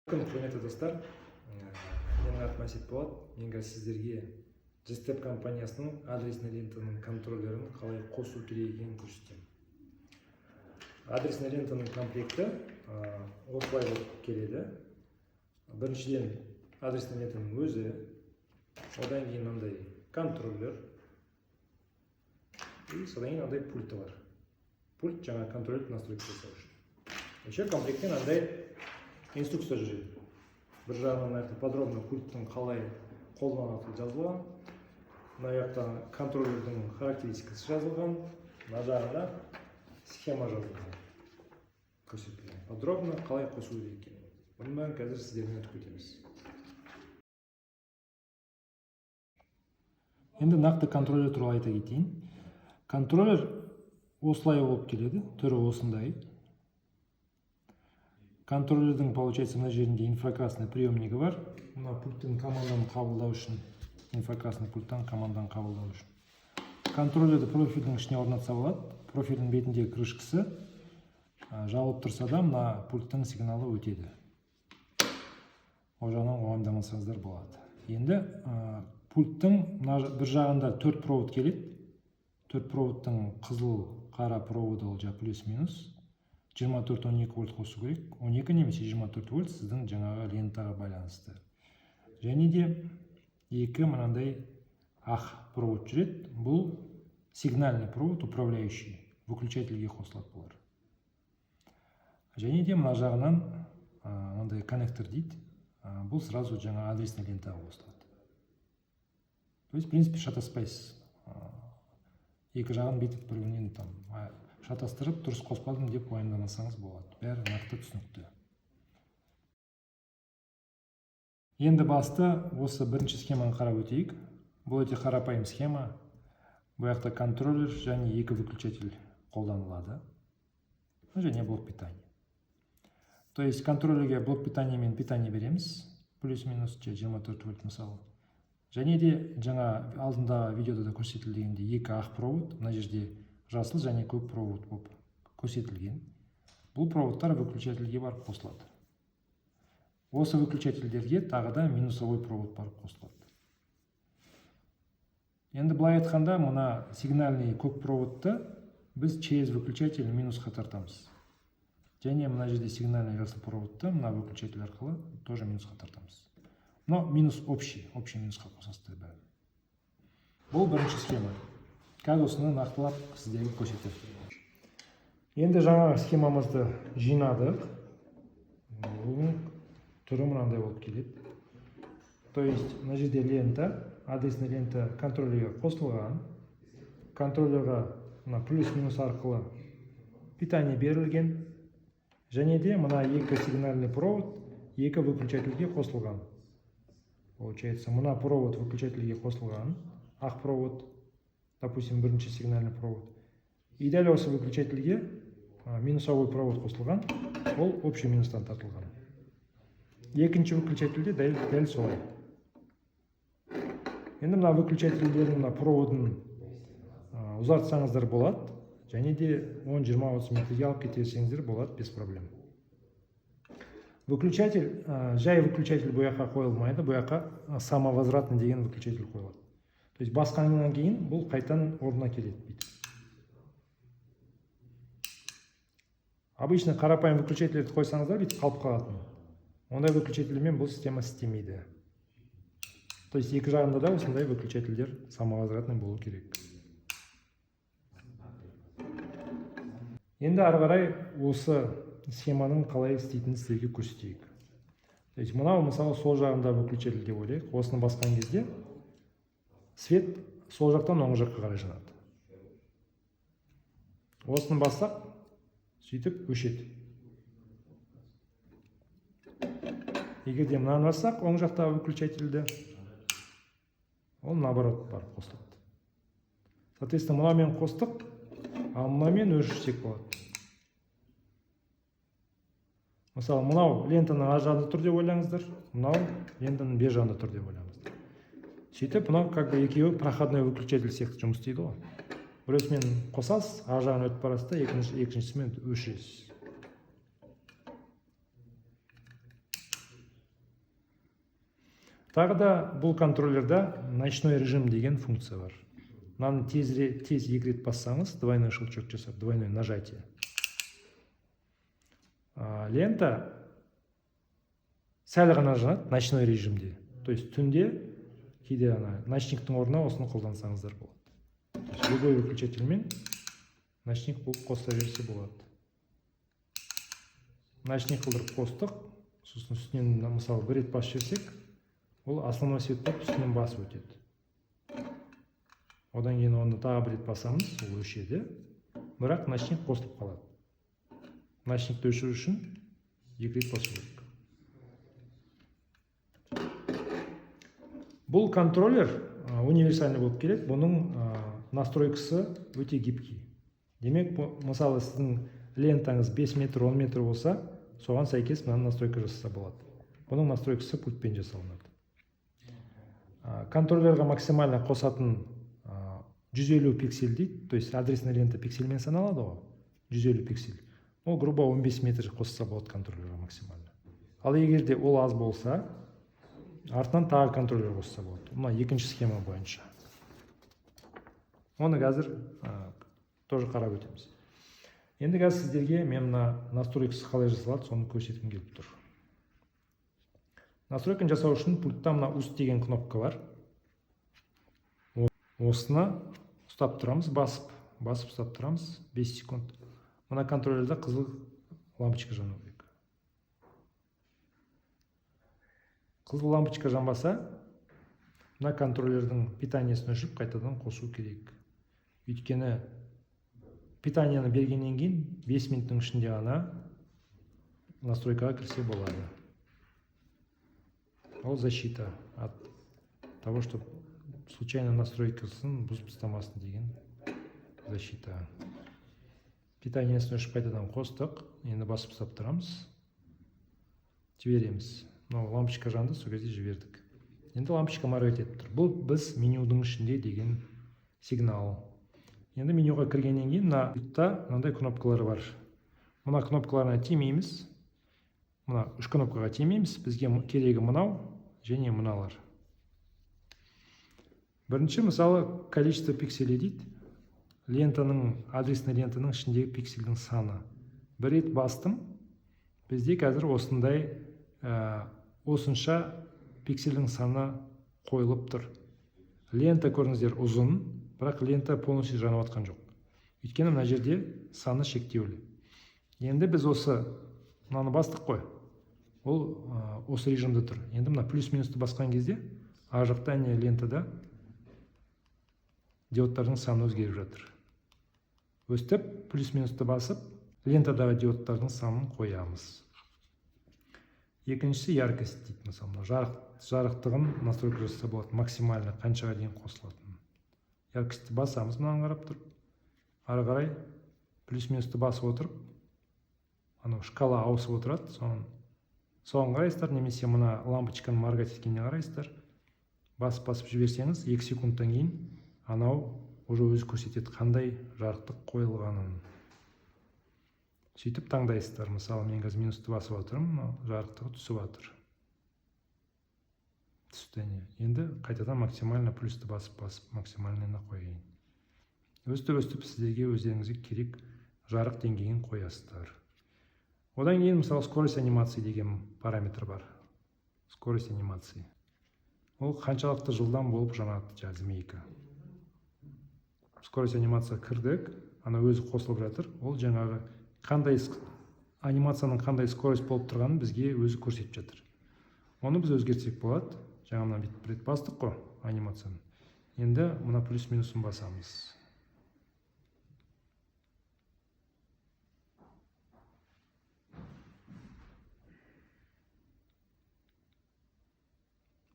Құрметті достар, менің атым Әсет болады. Мен сіздерге JSTEP компаниясының адресный лентаның контроллерін қалай қосу керек екенін көрсетемін. Адресный лентаның комплекті осылай болып келеді. Біріншіден адресный лентаның өзі, одан кейін мынандай контроллер, и содан кейін мынандай пульті бар. Пульт жаңа контроллерді настройка жасау үшін. Еще комплектте мынандай инструкция жүреді. Бір жағынан подробно пульттің қалай қолданатыны жазылған, мына жақта контроллердің характеристикасы жазылған, мына жағында схема жазылған. Көрсетілген. Подробно қалай қосу керек екенін. Бұның бәрін қазір сіздермен өтіп кетеміз. Енді нақты контроллер туралы айта кетейін. Контроллер осылай болып келеді, түрі осындай. Контроллердің, получается, мына жерінде инфракрасный приемнигі бар. Мына пульттің команданы қабылдау үшін, инфракрасный пульттан команданы қабылдау үшін. Контроллерді профильдің ішіне орнатса болады. Профильдің бетіндегі крышкасы жауып тұрса да, мына пульттің сигналы өтеді. О жағынан уайымдамасаңыздар болады. Енді пульттің бір жағында 4 провод келеді. 4 проводтың қызыл, қара проводы ол плюс-минус. 24-12 вольт қосу керек. 12 немесе 24 вольт сіздің жаңағы лентаға байланысты. Және де екі мынандай ақ провод жүреді. Бұл сигнальный провод, управляющий, выключательге қосылады бұлар. Және де мына жағынан мынандай коннектор дейді. Бұл сразу жаңа адресный лентаға қосылады. То есть, в принципе, шатаспайсыз. Екі жағын бетіп бірінен шатастырып, дұрыс қоспадым деп уайымдамасаңыз болады. Бәрі нақты түсінікті. Енді басты осы бірінші схеманы қарап өтейік. Бұл өте қарапайым схема. Бұл жақта контроллер және екі выключатель қолданылады. Және блок питания. То есть контроллерге блок питания мен питания береміз. Плюс-минус 24 вольт мысалы. Және де жаңа алдында видеода да көрсетілгендей екі ақ провод, мына жерде жасыл және көк провод болып көрсетілген. Бұл проводтар выключательге барып қосылады. Осы выключательдерге тағы да минусовой провод барып қосылады. Енді былай айтқанда, мына сигнальный көк проводты біз через выключатель минусқа тартамыз. Және мына жерде сигнальный жасыл проводты мына выключатель арқылы тоже минусқа тартамыз. Но минус общий минусқа қосасыздар бәрі. Бұл бірінші схема. Қазір осыны нақтылап сіздерге көрсетемін. Енді жаңа схемамызды жинадық. Бұның түрі мынандай болып келеді. То есть, мына жерде лента, адресный лента контроллерге қосылған. Контроллерға плюс-минус арқылы питание берілген. Және де мына екі сигнальный провод екі выключательге қосылған. Получается, мына провод выключательге қосылған, ақ провод, допустим, бірінші сигнальный провод. И дәл осы выключательге минусовой провод қосылған, ол общий минустан тартылған. Екінші выключательде дәл солай. Енді мына выключательдердің проводын ұзартсаңыздар болады, және де 10-20 метрге алып кетесеңіздер болады без проблем. Выключатель, жай выключатель бұл жаққа қойылмайды, бұл жаққа самовозвратный деген выключатель қойылады. То есть басқаннан кейін бұл қайтадан орнына келеді. Обычно қарапайым выключательдерді қойсаңыздар бүйтіп қалып қалатын. Ондай выключательдермен бұл система істемейді. То есть екі жағында да осындай выключательдер самовозвратный болу керек. Енді ары қарай осы схеманың қалай істейтінін сіздерге көрсетейік. То есть мынау мысалы сол жағында выключатель деп ойлайық. Осыны басқан кезде свет сол жақтан оң жаққа қарай жанады. Осыны бассақ, сөйтіп өшеді. Егер де мынаны бассақ, оң жақтағы выключательді, ол наоборот барып қосылады. Соответственно, мынамен қостық, а мынамен өшірсек болады. Мысалы, мынау лентаның ар жағында тұр деп ойлаңыздар, мынау лентаның бер жағында тұр деп ойлаңыздар. Сөйтіп, мынау екеуі проходной выключатель сияқты жұмыс істейді ғой. Біреусімен қосасыз, ар жағын өтіп барасыз да, екіншісімен өшіресіз. Тағы да бұл контроллерда ночной режим деген функция бар. Мынаны тез екі рет бассаңыз, двойной щелчок жасап, двойной нажатие. Лента сәл ғана жанады ночной режимде. То есть түнде кейде ночниктің орнына осыны қолдансаңыздар болады. Любой выключательмен ночник болып қоса берсе болады. Ночник қылдырып қостық, сосын үстінен мысалы бір рет басып жіберсек, ол основной свет болып үстінен басып өтеді. Одан кейін оны тағы бір рет басамыз, ол өшеді, бірақ ночник қосылып қалады. Ночникті өшіру үшін екі рет басу керек. Бұл контроллер универсальный болып келеді, бұның настройкасы өте гибкий. Демек, мысалы сіздің лентаңыз 5 метр, 10 метр болса, соған сәйкес мынаны настройка жасаса болады. Бұның настройкасы пультпен жасалынады. Контроллерға максимально қосатын 150 пиксель дейді, то есть адресная лента пиксельмен саналады ғой, 150 пиксель. Ол грубо 15 метр қосса болады контроллерға максимально. Ал егер де ол аз болса, артынан тағы контроллер қосса болады. Мына екінші схема бойынша. Оны қазір тоже қарап өтеміз. Енді қазір сіздерге мен мына настройкасы қалай жасалады, соны көрсеткім келіп тұр. Настройканы жасау үшін пультта мына уст деген кнопка бар. Осыны ұстап тұрамыз, басып ұстап тұрамыз 5 секунд. Мына контроллерде қызыл лампочка жану керек. Қызыл лампочка жанбаса, мына контроллердің питаниесін өшіріп қайтадан қосу керек. Өйткені питанияны бергеннен кейін 5 минуттың ішінде ғана настройкаға кірсе болады. Ол защита от того, что случайно настройкасын бұзып тастамасын деген защита. Питаниясын өшіп қайтадан қостық, енді басып ұстап тұрамыз. Жібереміз. Мынау лампочка жанды, сол кезде жібердік. Енді лампочка моргать етіп тұр. Бұл біз менюдің ішінде деген сигнал. Енді менюға кіргеннен кейін мынандай кнопкалар бар. Мына кнопкаларына тимейміз. Мына үш кнопкаға тимейміз. Бізге керегі мынау және мыналар. Бірінші, мысалы, количество пикселей дейді. Лентаның, адресный лентаның ішіндегі пиксельдің саны. Бір рет бастым. Бізде қазір осындай осынша пиксельдің саны қойылып тұр. Лента көріңіздер ұзын, бірақ лента полностью жанып атқан жоқ. Өйткені мына жерде саны шектеулі. Енді біз осы мынаны бастық қой. Ол осы режимде тұр. Енді мына плюс-минусты басқан кезде ар жақта лентада диодтардың саны өзгеріп жатыр. Өстіп, плюс-минусты басып, лентадағы диодтардың санын қоямыз. Екіншісі яркость дейді, мысалы, жарықтығын настройка жасаса болады, максимально қаншаға дейін қосылатын. Яркостьті басамыз, мынаны қарап тұрып, ары қарай плюс-минусты басып отырып, шкала ауысып отырады, соған қарайсыздар, немесе мына лампочканы моргать еткеніне қарайсыздар. Басып жіберсеңіз, 2 секундтан кейін анау уже өзі көрсетеді қандай жарықтық қойылғанын. Сөйтіп таңдайсыздар. Мысалы, мен қазір минусты басып отырмын, жарықтығы түсіп жатыр. Енді қайтадан максимально плюсті басып максимальныйына қойайын. Өстіп сіздерге өздеріңізге керек жарық деңгейін қоясыздар. Одан кейін, мысалы, скорость анимации деген параметр бар. Скорость анимации. Ол қаншалықты жылдам болып жанады змейка. Скорость анимация кірдік, ана өзі қосылып жатыр. Ол жаңағы анимацияның қандай скорость болып тұрғанын бізге өзі көрсетіп жатыр. Оны біз өзгертсек болады. Жаңа мына бет бастық қой анимацияны. Енді мына плюс-минусын басамыз.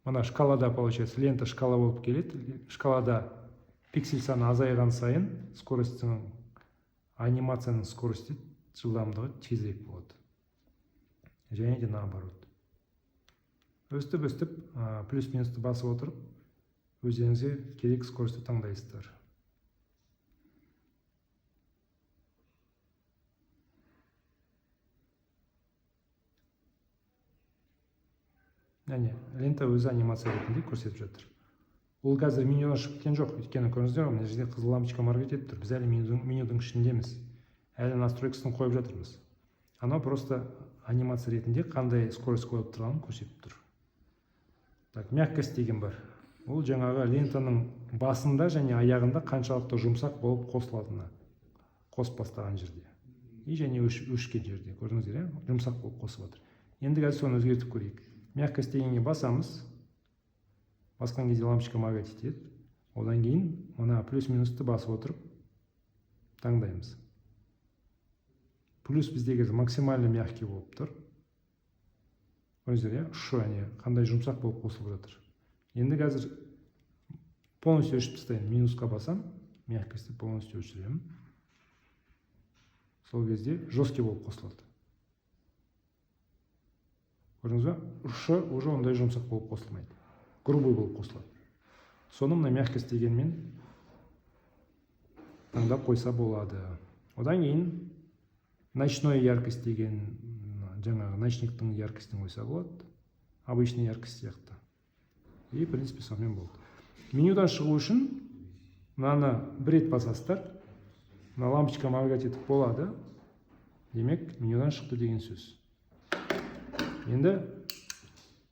Мына шкалада, получается, лента шкала болып келеді. Шкалада пиксель саны азайған сайын скоростьтің, анимацияның скорости, жылдамдығы тезірек болады. Және де наоборот. Өстіп, плюс-минусты басып отырып, өздеріңізге керек скоростьті таңдайсыздар. Яғни лента өзі анимация ретінде көрсетіп жатыр. Ол қазір менюдан шығып кеткен жоқ, өйткені көрдіңіздер ғой, мына жерде қызыл лампочка марк етіп тұр. Біз әлі менюдің ішіндеміз. Әлі настройкасын қойып жатырмыз. Анау просто анимация ретінде қандай скорость қойып тұрғанын көрсетіп тұр. Так, мягкость деген бар. Ол жаңағы лентаның басында және аяғында қаншалықты жұмсақ болып қосылатыны. Қосып бастаған жерде. И және өшкен жерде. Көрдіңіздер, жұмсақ болып қосып жатыр. Енді қазір соны өзгертіп көрейік. Мягкость дегенге басамыз. Басқан кезде лампочка моргать етеді. Одан кейін мына плюс-минусты басып отырып таңдаймыз. Плюс біздегі максимально мягкий болып тұр. Көрдіңіздер, ұшы қандай жұмсақ болып қосылып жатыр. Енді қазір полностью өшіп тастаймын. Минусқа басам, мягкости полностью өшіремін. Сол кезде жесткий болып қосылады. Көрдіңіз ба? Ұшы уже ондай жұмсақ болып қосылмайды. Грубый болып қосылады. Соны мына мягкость дегенмен таңдап қойса болады. Одан кейін ночной яркость деген жаңағы ночниктің яркостін қойса болады. Обычный яркость сияқты. И, в принципе, сонымен болды. Менюдан шығу үшін мынаны бір рет басасыздар. Мына лампочка моргать етіп болады. Демек, менюдан шықты деген сөз. Енді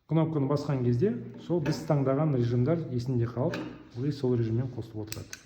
кнопканы басқан кезде сол біз таңдаған режимдар есінде қалып, сол режиммен қосылып отырады.